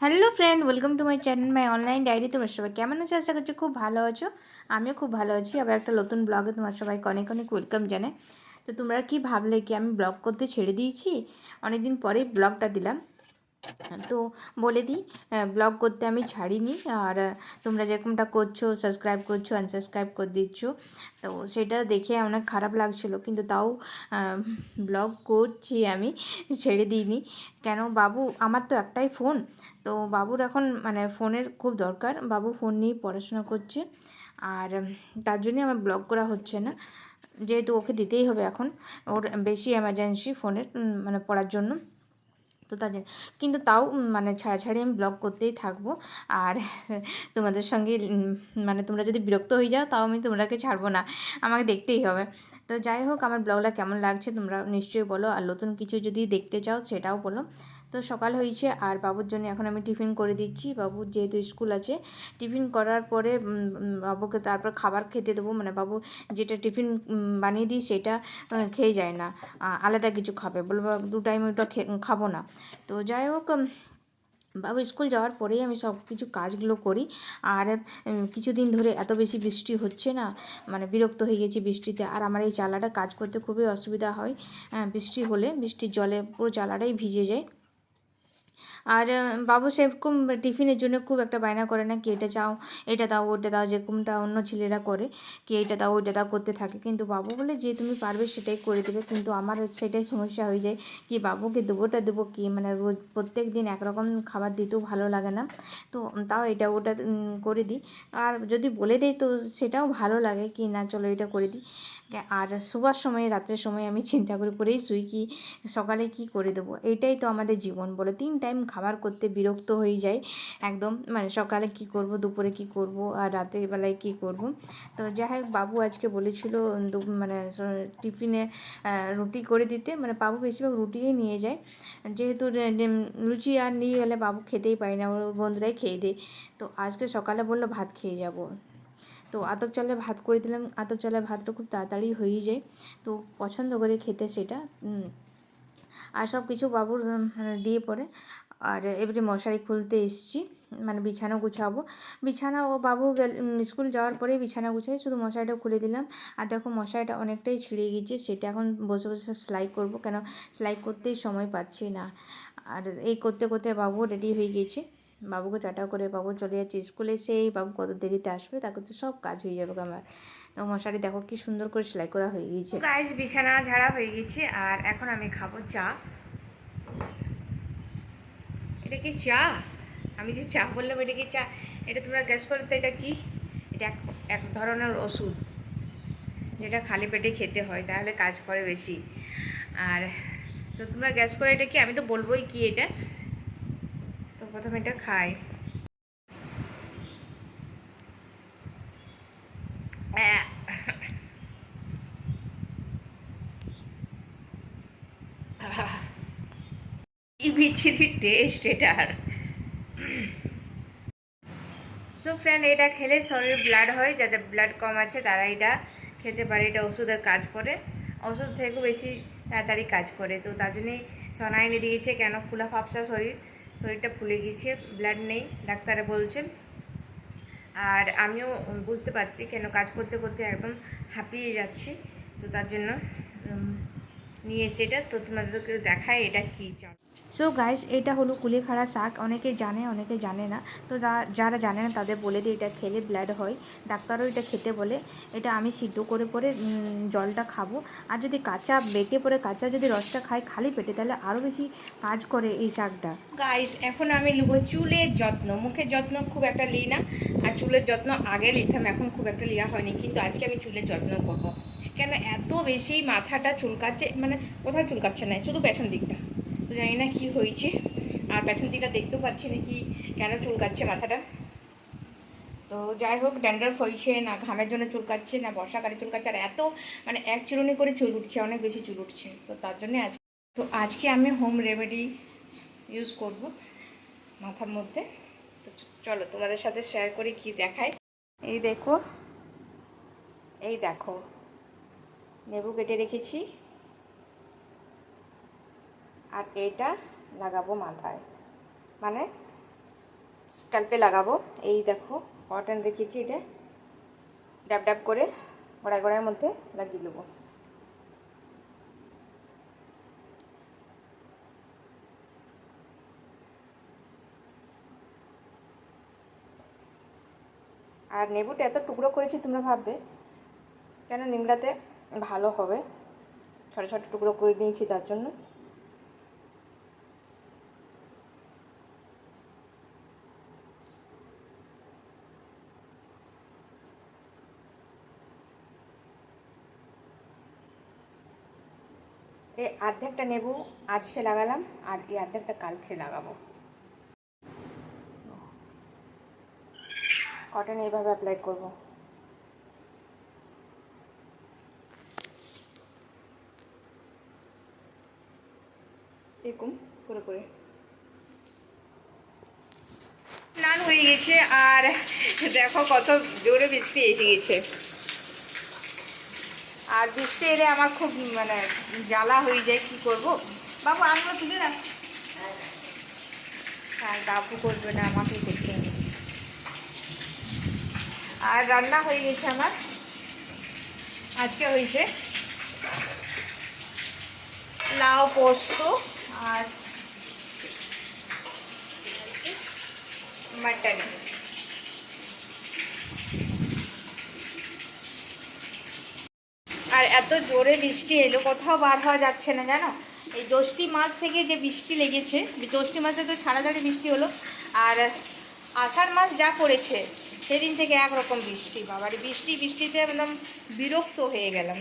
Hello friend, welcome to my channel my online diary. তোমার সবাই কেমন আছো? আশা করছি খুব ভালো আছো। আমিও খুব ভালো আছি। আবার একটা নতুন ব্লগে তোমার সবাইকে অনেক অনেক ওয়েলকাম জানাই। তো তোমরা কি ভাবলে কি আমি ব্লগ করতে ছেড়ে দিয়েছি? অনেকদিন পরেই ব্লগটা দিলাম। তো বলে দিই, ব্লগ করতে আমি ছাড়িনি। আর তোমরা যেরকমটা করছো, সাবস্ক্রাইব করছো, আনসাবস্ক্রাইব করে দিচ্ছ, তো সেটা দেখে অনেক খারাপ লাগছিলো, কিন্তু তাও ব্লগ করছি আমি, ছেড়ে দিইনি। কেন, বাবু আমার তো একটাই ফোন, তো বাবুর এখন মানে ফোনের খুব দরকার। বাবু ফোন নিয়েই পড়াশোনা করছে, আর তার জন্যই আমার ব্লগ করা হচ্ছে না, যেহেতু ওকে দিতেই হবে এখন, ওর বেশি এমার্জেন্সি ফোনের মানে পড়ার জন্য। তো তার জন্য কিন্তু তাও মানে ছাড়াছাড়ি আমি ব্লগ করতেই থাকবো। আর তোমাদের সঙ্গে মানে তোমরা যদি বিরক্ত হয়ে যাও, তাও আমি তোমরাকে ছাড়বো না, আমাকে দেখতেই হবে। তো যাই হোক, আমার ব্লগটা কেমন লাগছে তোমরা নিশ্চয়ই বলো, আর নতুন কিছু যদি দেখতে চাও সেটাও বলো। তো সকাল হয়েছে, আর বাবুর জন্য এখন আমি টিফিন করে দিচ্ছি। বাবুর যেহেতু স্কুল আছে, টিফিন করার পরে বাবুকে তারপর খাবার খেতে দেবো। মানে বাবু যেটা টিফিন বানিয়ে দিই সেটা খেয়ে যায় না, আলাদা কিছু খাবে, বলবো দু টাইম ওটা খাবো না। তো যাই হোক, বাবু স্কুল যাওয়ার পরেই আমি সব কিছু কাজগুলো করি। আর কিছুদিন ধরে এত বেশি বৃষ্টি হচ্ছে না, মানে বিরক্ত হয়ে গেছি বৃষ্টিতে। আর আমার এই চালাটা কাজ করতে খুবই অসুবিধা হয়, বৃষ্টি হলে বৃষ্টির জলে পুরো চালাটাই ভিজে যায়। আর বাবু সেরকম টিফিনের জন্য খুব একটা বায়না করে না, কি এটা চাও, এটা দাও, ওটা দাও, যেরকমটা অন্য ছেলেরা করে, কি এটা দাও ওইটা দাও করতে থাকে। কিন্তু বাবু বলে যে তুমি পারবে সেটাই করে দেবে। কিন্তু আমার সেটাই সমস্যা হয়ে যায়, কি বাবুকে দেবোটা দেবো কি, মানে রোজ প্রত্যেক দিন একরকম খাবার দিতেও ভালো লাগে না। তো তাও এটা ওটা করে দিই। আর যদি বলে দেয় তো সেটাও ভালো লাগে, কি না চলো এটা করে দিই। আর শোবার সময়, রাত্রের সময় আমি চিন্তা করেই শুই, কি সকালে কি করে দেবো। এইটাই তো আমাদের জীবন, বলে 3 টাইম খাবার করতে বিরক্ত হয়ে যায় একদম। মানে সকালে কি করব, দুপুরে কি করব, আর রাতের বেলায় কি করব। তো যাই হোক, বাবু আজকে বলেছিল মানে টিফিনে রুটি করে দিতে। মানে বাবু বেশিরভাগ রুটিই নিয়ে যায়, যেহেতু লুচি আর নিয়ে গেলে বাবু খেতেই পায় না, ওর বন্ধুরাই খেয়ে দেয়। তো আজকে সকালে বললো ভাত খেয়ে যাব। তো আতপ চালের ভাত করে দিলাম। আতপ চালের ভাতটা খুব তাড়াতাড়ি হয়ে যায়, তো পছন্দ করে খেতে সেটা। আর সব কিছু বাবুর দিয়ে পড়ে। আর এবারে মশারি খুলতে এসেছি, মানে বিছানা গুছাবো। বিছানা ও বাবু স্কুল যাওয়ার পরেই বিছানা গুছাই, শুধু মশারিটা খুলে দিলাম। আর দেখো, মশারিটা অনেকটাই ছিঁড়ে গিয়েছে, সেটা এখন বসে বসে সেলাই করব, কেন সেলাই করতেই সময় পাচ্ছি না। আর এই করতে করতে বাবু রেডি হয়ে গিয়েছে। বাবুকে টাটা করে বাবু চলে যাচ্ছে স্কুলে। সেই বাবু কত দেরিতে আসবে, তা করতে সব কাজ হয়ে যাবে আমার। তো মশারি দেখো কি সুন্দর করে সেলাই করা হয়ে গিয়েছে। গাইস, বিছানা ঝাড়া হয়ে গেছে, আর এখন আমি খাবো চা। এটা কি চা? আমি যে চা বললাম এটা কি চা? এটা তোমরা গ্যাস করো তো, এটা কি? এটা এক ধরনের ওষুধ, যেটা খালি পেটে খেতে হয়, তাহলে কাজ করে বেশি। আর তো তোমরা গ্যাস করে এটা কি, আমি তো বলবোই কি এটা। তো প্রথমে এটা খাই। কি বিচ্ছিরি টেস্ট এটার। সো ফ্রেন্ড, এটা খেলে শরীরে ব্লাড হয়, যাদের ব্লাড কম আছে তারা এটা খেতে পারে। এটা ওষুধের কাজ করে, ওষুধ থেকেও বেশি তাড়াতাড়ি কাজ করে। তো তার জন্যই সনাইনে দিয়েছে, কেন ফুলা ফাপসা শরীরটা ফুলে গিয়েছে, ব্লাড নেই ডাক্তারে বলছেন। আর আমিও বুঝতে পারছি কেন, কাজ করতে করতে একদম হাঁপিয়ে যাচ্ছি। তো তার জন্য নিয়ে এসে এটা, তো তোমাদেরকে দেখায় এটা কী। সো গাইস, এটা হলো কুলেখাড়া শাক। অনেকে জানে, অনেকে জানে না। তো যারা জানে না তাদের বলে দিই, এটা খেলে ব্লাড হয়, ডাক্তারও এটা খেতে বলে। এটা আমি সিদ্ধ করে পরে জলটা খাবো। আর যদি কাঁচা বেটে পরে কাঁচা যদি রসটা খাই খালি পেটে, তাহলে আরও বেশি কাজ করে এই শাকটা। গাইস, এখন আমি নেবো চুলের যত্ন। মুখের যত্ন খুব একটা লিই না, আর চুলের যত্ন আগে নিতাম, এখন খুব একটা লিয়া হয়নি। কিন্তু আজকে আমি চুলের যত্ন করবো। কেন এত বেশি মাথাটা চুলকাচ্ছে, মানে কোথাও চুলকাচ্ছে না, শুধু পেছন দিকটা। তো জানি না কী হয়েছে, আর পেছন দিকটা দেখতেও পাচ্ছি না কি কেন চুলকাচ্ছে মাথাটা। তো যাই হোক, ড্যান্ড্রফ হয়েছে না, ঘামের জন্য চুলকাচ্ছে না, বর্ষাকালে চুলকাচ্ছে, আর এত মানে এক চিরুনি করে চুল উঠছে, অনেক বেশি চুল উঠছে। তো তার জন্যে আজকে আমি হোম রেমেডি ইউজ করব মাথার মধ্যে। তো চলো তোমাদের সাথে শেয়ার করি কি দেখায়। এই দেখো, এই দেখো, লেবু কেটে রেখেছি, আর এটা লাগাবো মাথায়, মানে স্ক্যাল্পে লাগাবো। এই দেখো কটন রেখেছি, এটা ড্যাব ড্যাব করে গোড়ায় গোড়ার মধ্যে লাগিয়ে নেবো। আর নেবুটা এত টুকরো করেছি তোমরা ভাববে কেন নিমড়াতে ভালো হবে, ছোটো ছোটো টুকরো করে নিয়েছি তার জন্য। এই অর্ধেকটা নেবু আজকে লাগালাম আর এই অর্ধেকটা কালকে লাগাবো। কটন এইভাবে অ্যাপ্লাই করবো। এরকম করে করে স্নান হয়ে গেছে আর দেখো কত জোরে বৃষ্টি এসে গেছে। আর বৃষ্টি এলে আমার খুব মানে জ্বালা হয়ে যায়, কি করব। বাবু আমরা তুলে রাখ। হ্যাঁ বাবু করবে না, আমাকেই করতে হবে। আর রান্না হয়ে গেছে আমার, আজকে হয়েছে লাউ পোস্ত আর মাটন। আর এত জোরে বৃষ্টি এলো, কোথাও বার হওয়া যাচ্ছে না জানো। এই জ্যৈষ্ঠী মাস থেকে যে বৃষ্টি লেগেছে, জ্যৈষ্ঠী মাসে তো ছাড়াছাড়ি বৃষ্টি হলো, আর আষাঢ় মাস যা পড়েছে সেদিন থেকে একরকম বৃষ্টি। বাবার বৃষ্টিতে একদম বিরক্ত হয়ে গেলাম।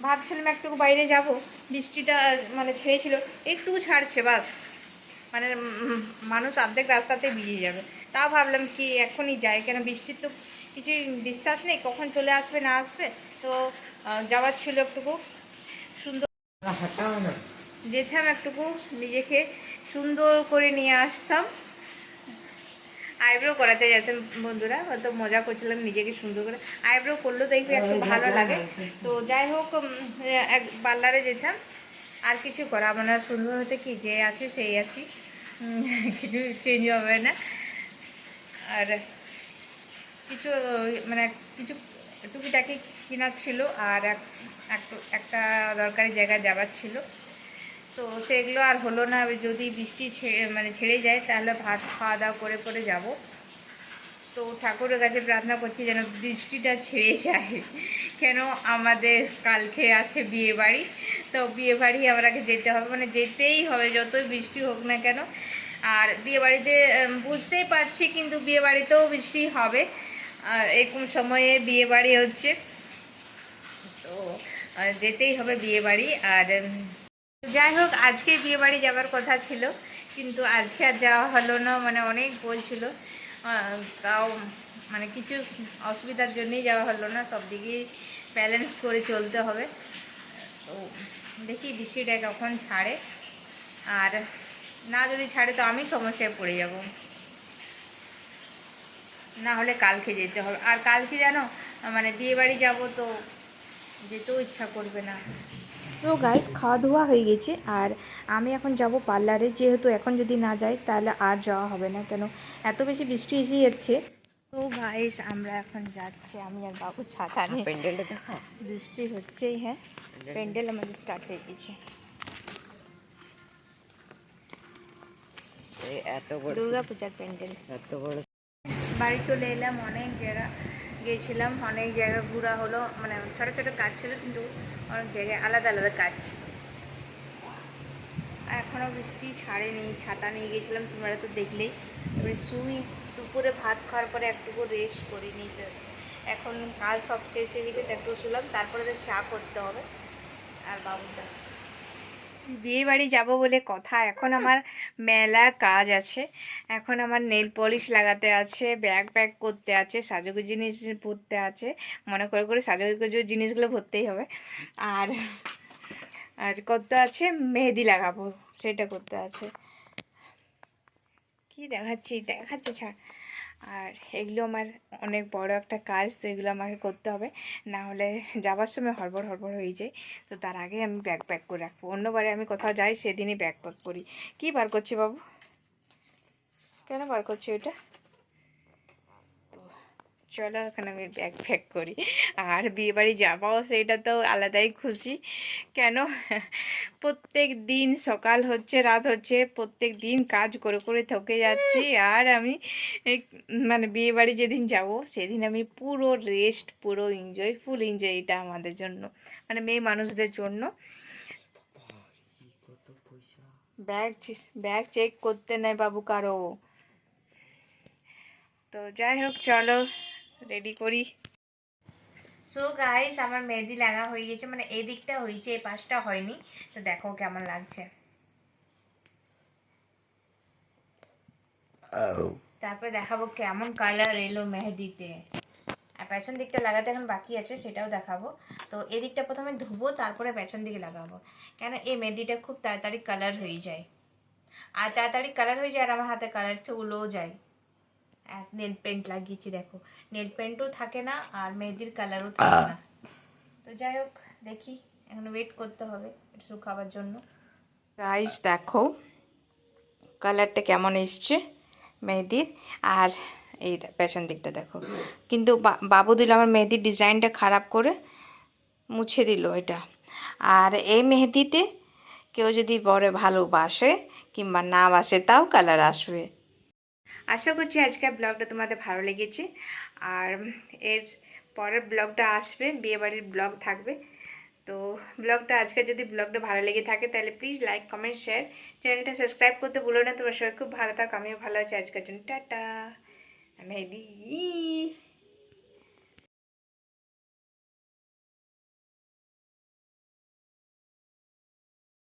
ভাবছিলাম একটু বাইরে যাব, বৃষ্টিটা মানে ছেড়েছিল, একটু ছাড়ছে বাস, মানে মানুষ অর্ধেক রাস্তাতে ভিজে যাবে। তাও ভাবলাম কি এখনই যাই, কেন বৃষ্টির তো কিছুই বিশ্বাস নেই কখন চলে আসবে না আসবে। তো যাওয়ার ছিল, একটুকু সুন্দর যেতাম, একটুকু নিজেকে সুন্দর করে নিয়ে আসতাম। আইব্রো করাতে যেতাম বন্ধুরা, হয়তো মজা করছিলাম নিজেকে সুন্দর করে আইব্রো করলেও দেখবে একটু ভালো লাগে। তো যাই হোক এক পার্লারে যেতাম, আর কিছু করা মানে সুন্দর হতে কি যে আছে সেই আছি, কিছু চেঞ্জ হবে না। আর কিছু মানে কিছু টুকিটাকি কেনার ছিল, আর একটা দরকারি জায়গায় যাবার ছিল। তো সেগুলো আর হলো না। যদি বৃষ্টি ছেড়ে যায় তাহলে ভাত খাওয়া দাওয়া করে করে যাব। তো ঠাকুরের কাছে প্রার্থনা করছি যেন বৃষ্টিটা ছেড়ে যায়, কেন আমাদের কালকে আছে বিয়ে বাড়ি। তো বিয়ে বাড়ি আমাকে যেতে হবে, মানে যেতেই হবে যতই বৃষ্টি হোক না কেন। আর বিয়ে বাড়িতে বুঝতেই পারছি, কিন্তু বিয়ে বাড়িতেও বৃষ্টি হবে, আর এরকম সময়ে বিয়ে বাড়ি হচ্ছে, তো যেতেই হবে বিয়ে বাড়ি। আর যাই হোক আজকে বিয়ে বাড়ি যাওয়ার কথা ছিল, কিন্তু আজকে আর যাওয়া হলো না, মানে অনেক বলছিল, তাও মানে কিছু অসুবিধার জন্যই যাওয়া হলো না। সব দিকেই ব্যালেন্স করে চলতে হবে। তো দেখি বৃষ্টিটা কখন ছাড়ে, আর না যদি ছাড়ে তো আমি সমস্যায় পড়ে যাব, না হলে কালকে যেতে হবে। আর কালকে জানো মানে বিয়ে বাড়ি যাবো, তো যেতেও ইচ্ছা করবে না। তো গাইস খাওয়া দাওয়া হয়ে গেছে, আর আমি এখন যাব পার্লারে, যেহেতু এখন যদি না যাই তাহলে আর যাওয়া হবে না, কেন এত বেশি বৃষ্টি এসে যাচ্ছে। তো গাইস আমরা এখন যাচ্ছি, আমি আর বাবু ছাতা নিয়ে। প্যান্ডেলটা দেখো, বৃষ্টি হচ্ছেই। হ্যাঁ প্যান্ডেল আমাদের স্টার্ট হয়ে গেছে, এত বড় দুর্গা পূজার প্যান্ডেল, এত বড়। বাড়ি চলে এলাম, অনেক জায়গা গিয়েছিলাম, অনেক জায়গা ঘোরা হলো, মানে ছোটো ছোটো কাজ ছিল, কিন্তু অনেক জায়গায় আলাদা আলাদা কাজ। এখনও বৃষ্টি ছাড়েনি, ছাতা নিয়ে গিয়েছিলাম তোমরা তো দেখলেই। এবারে দুপুরে ভাত খাওয়ার পরে একটুকু রেস্ট করে নিতে, এখন কাজ সব শেষ হয়ে গেছে, তো একটু শুলাম, তারপরে তো চা করতে হবে। আর বাবুটা বিয়ে বাড়ি যাবো বলে কথা, এখন আমার মেলা কাজ আছে। এখন আমার নেল পলিশ লাগাতে আছে, ব্যাগ প্যাক করতে আছে, সাজুগুজু জিনিস ভরতে আছে, মনে করে করে সাজুগুজু জিনিসগুলো ভরতেই হবে। আর আর করতে আছে মেহেদি লাগাবো, সেটা করতে আছে। কি দেখাচ্ছে ছাড়। আর এগুলো আমার অনেক বড় একটা কাজ, তো এগুলো আমাকে করতে হবে, না হলে যাবার সময় হড়বড় হড়বড় হয়ে যায়। তো তার আগে আমি ব্যাগ প্যাক করে রাখবো, অন্যবারে আমি কোথাও যাই সেদিনই ব্যাগ প্যাক করি। কি বার করছি বাবু, কেন বার করছি ওইটা? চলো এখন আমি ব্যাগ প্যাক করি। আর বিয়েবাড়ি যাবাও সেইটা তো আলাদাই খুশি। কেন প্রত্যেক দিন সকাল হচ্ছে রাত হচ্ছে, প্রত্যেক দিন কাজ করে করে থকে যাচ্ছি। আর আমি মানে বিয়েবাড়ি যেদিন যাব সেদিন আমি পুরো রেস্ট, পুরো এনজয়, ফুল এনজয়। এটা আমাদের জন্য, মানে মেয়ে মানুষদের জন্য। ব্যাগ ব্যাগ চেক করতে নেই বাবু কারো। তো যাই হোক, চলো রেডি করি। সো গাইস, আমার মেহেদি লাগা হয়ে গেছে, মানে এই দিকটা হয়েছে, এই পাশটা হয়নি। তো দেখো কেমন লাগছে। তারপরে দেখাবো কেমন কালার এলো মেহেদিতে। আর পেছন দিকটা লাগাতে এখন বাকি আছে, সেটাও দেখাবো। তো এই দিকটা প্রথমে ধুবো, তারপরে পেছন দিকে লাগাবো। কেন এই মেহেদিটা খুব তাড়াতাড়ি কালার হয়ে যায়, আর তাড়াতাড়ি কালার হয়ে যায়, আর আমার হাতে কালার চলেও যায়। এক নেল পেন্ট লাগিয়েছি, দেখো নেল পেন্টও থাকে না আর মেহেদির কালারও থাকে না। তো যাই হোক, দেখি, এখন ওয়েট করতে হবে এটা শুকাবার জন্য। গাইস দেখো কালারটা কেমন এসছে মেহেদির। আর এই পেছন দিকটা দেখো, কিন্তু বাবু দিল আমার মেহেদির ডিজাইনটা খারাপ করে, মুছে দিল এটা। আর এই মেহেদিতে কেউ যদি পরে ভালোবাসে কিংবা না বাসে, তাও কালার আসবে। আশা করছি আজকের ব্লগটা তোমাদের ভালো লেগেছে। আর এর পরের ব্লগটা আসবে, বিয়েবাড়ির ব্লগ থাকবে। তো ব্লগটা আজকে যদি ব্লগটা ভালো লেগে থাকে তাহলে প্লিজ লাইক, কমেন্ট, শেয়ার, চ্যানেলটা সাবস্ক্রাইব করতে ভুলো না। তোমার সবাই খুব ভালো থাকো, আমিও ভালো আছি। আজকের জন্য টাটা। মেহেদি।